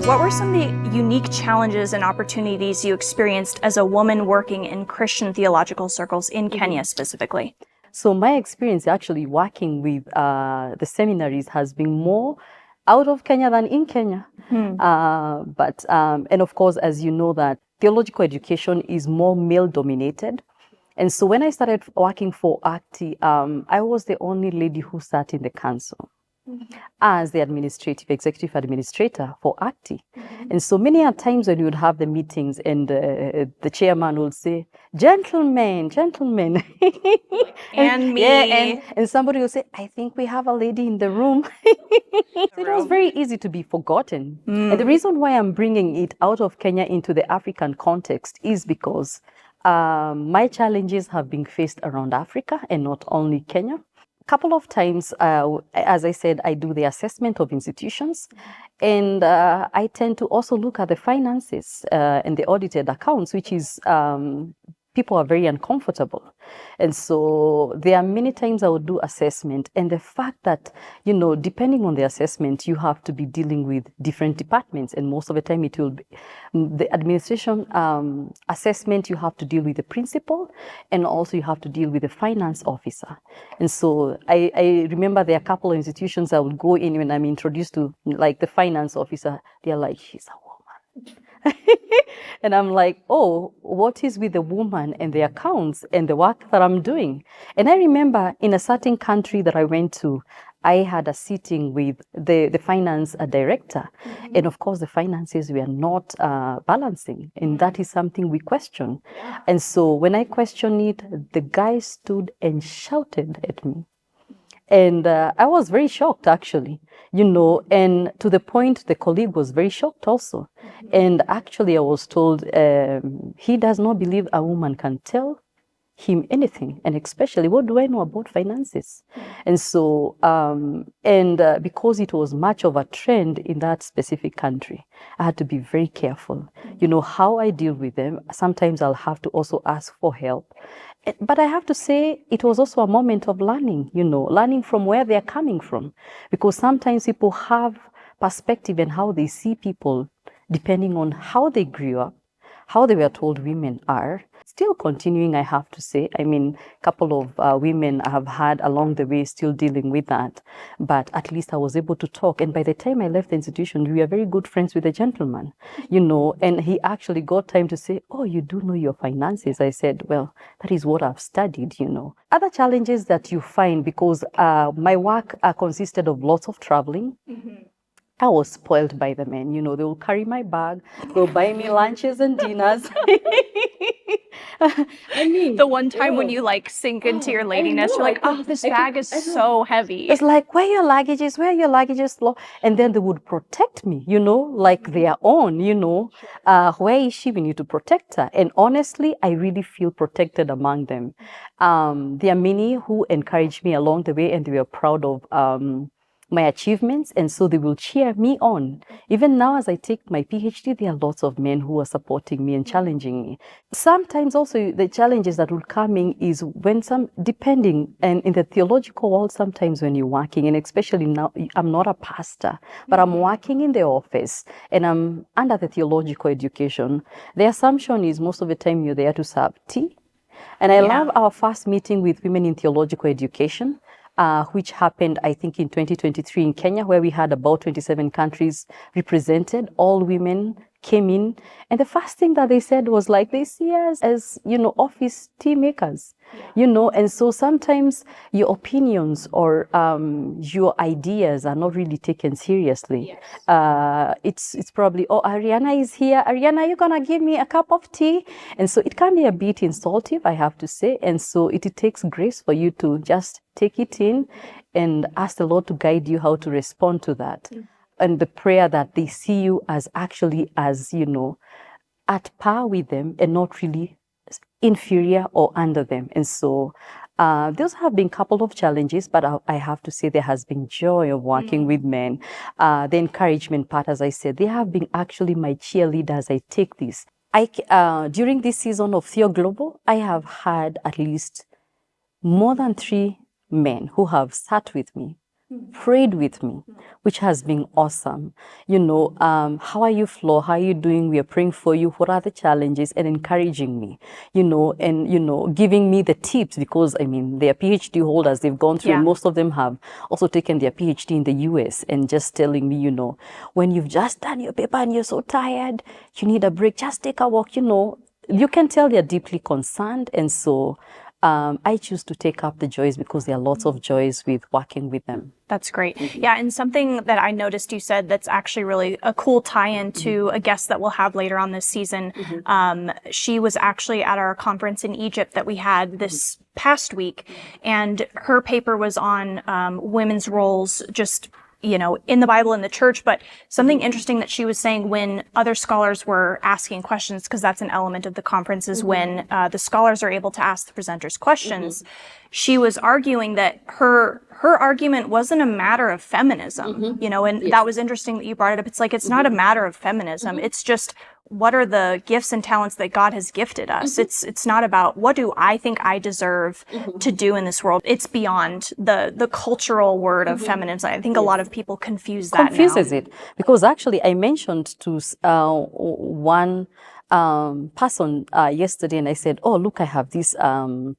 What were some of the unique challenges and opportunities you experienced as a woman working in Christian theological circles in Kenya specifically? So my experience actually working with the seminaries has been more out of Kenya than in Kenya. And of course, as you know, that theological education is more male dominated. And so when I started working for ACTI, I was the only lady who sat in the council as the executive administrator for ACTI. And so many a times when you would have the meetings and the chairman would say, gentlemen. And me. Yeah, and somebody will say, I think we have a lady in the room. So it was very easy to be forgotten. And the reason why I'm bringing it out of Kenya into the African context is because my challenges have been faced around Africa and not only Kenya. Couple of times, as I said, I do the assessment of institutions, and I tend to also look at the finances and the audited accounts, which is people are very uncomfortable. And so there are many times I would do assessment, and the fact that, you know, depending on the assessment, you have to be dealing with different departments, and most of the time it will be the administration assessment, you have to deal with the principal, and also you have to deal with the finance officer. And so I remember there are a couple of institutions I would go in when I'm introduced to, like, the finance officer, they're like, she's a woman. And I'm like, oh, what is with the woman and the accounts and the work that I'm doing? And I remember in a certain country that I went to, I had a sitting with the finance director. And of course, the finances were not balancing. And that is something we question. And so when I questioned it, the guy stood and shouted at me. And I was very shocked, actually, you know, and to the point the colleague was very shocked also. And actually, I was told he does not believe a woman can tell him anything, and especially, what do I know about finances? And so, because it was much of a trend in that specific country, I had to be very careful, you know, how I deal with them. Sometimes I'll have to also ask for help. But I have to say, it was also a moment of learning, you know, learning from where they're coming from. Because sometimes people have perspective and how they see people, depending on how they grew up, how they were told women are. Still continuing, I have to say. I mean, a couple of women I have had along the way still dealing with that. But at least I was able to talk. And by the time I left the institution, we were very good friends with a gentleman, you know, and he actually got time to say, oh, you do know your finances. I said, well, that is what I've studied, you know. Other challenges that you find, because my work consisted of lots of traveling. I was spoiled by the men, you know, they will carry my bag, they'll buy me lunches and dinners. I mean, The one time when you like sink into your ladiness, you're like, oh, this bag is so heavy. It's like, where are your luggages? And then they would protect me, you know, like their own, you know. Where is she? We need to protect her. And honestly, I really feel protected among them. There are many who encouraged me along the way, and they were proud of my achievements, and so they will cheer me on. Even now, as I take my PhD, there are lots of men who are supporting me and challenging me. Sometimes also the challenges that will come in is when depending, and in the theological world, sometimes when you're working, and especially now, I'm not a pastor, but I'm working in the office, and I'm under the theological education. The assumption is most of the time you're there to serve tea. And I love our first meeting with women in theological education, which happened, I think, in 2023 in Kenya, where we had about 27 countries represented. All women came in. And the first thing that they said was like, they see us as, you know, office tea makers, you know. And so sometimes your opinions or your ideas are not really taken seriously. It's probably, oh, Ariana is here. Ariana, are you going to give me a cup of tea? And so it can be a bit insultive, I have to say. And so it takes grace for you to just take it in and ask the Lord to guide you how to respond to that. And the prayer that they see you as actually as, you know, at par with them and not really inferior or under them. And so those have been a couple of challenges, but I have to say there has been joy of working with men. The encouragement part, as I said, they have been actually my cheerleaders. I take this. During this season of Theo Global, I have had at least more than 3 men who have sat with me, prayed with me, which has been awesome. You know, how are you, Flo? How are you doing? We are praying for you. What are the challenges? And encouraging me, you know, and, you know, giving me the tips because, I mean, they are PhD holders. They've gone through, Yeah. and most of them have also taken their PhD in the US, and just telling me, you know, when you've just done your paper and you're so tired, you need a break, just take a walk, you know. You can tell they're deeply concerned. And so I choose to take up the joys because there are lots of joys with working with them. That's great. Yeah, and something that I noticed you said that's actually really a cool tie-in to a guest that we'll have later on this season. She was actually at our conference in Egypt that we had this past week, and her paper was on women's roles just, you know, in the Bible, in the church. But something interesting that she was saying when other scholars were asking questions, because that's an element of the conference, is when the scholars are able to ask the presenters questions. She was arguing that her argument wasn't a matter of feminism, you know, and that was interesting that you brought it up. It's like, it's not a matter of feminism. It's just, what are the gifts and talents that God has gifted us? It's not about what do I think I deserve to do in this world. It's beyond the cultural word of feminism. I think a lot of people confuse that Confuses now. it, because actually I mentioned to one person yesterday, and I said, oh, look, I have this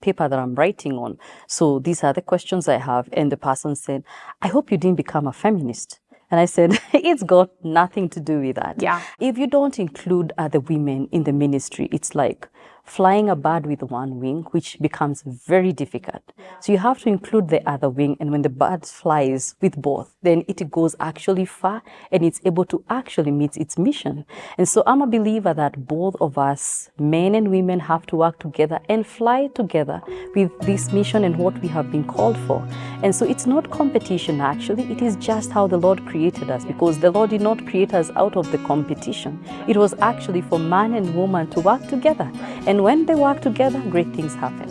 paper that I'm writing on. So these are the questions I have. And the person said, I hope you didn't become a feminist. And I said, it's got nothing to do with that. Yeah. If you don't include other women in the ministry, it's like flying a bird with one wing, which becomes very difficult. So you have to include the other wing, and when the bird flies with both, then it goes actually far, and it's able to actually meet its mission. And so I'm a believer that both of us, men and women, have to work together and fly together with this mission and what we have been called for. And so it's not competition, actually. It is just how the Lord created us, because the Lord did not create us out of the competition. It was actually for man and woman to work together. And when they work together, great things happen.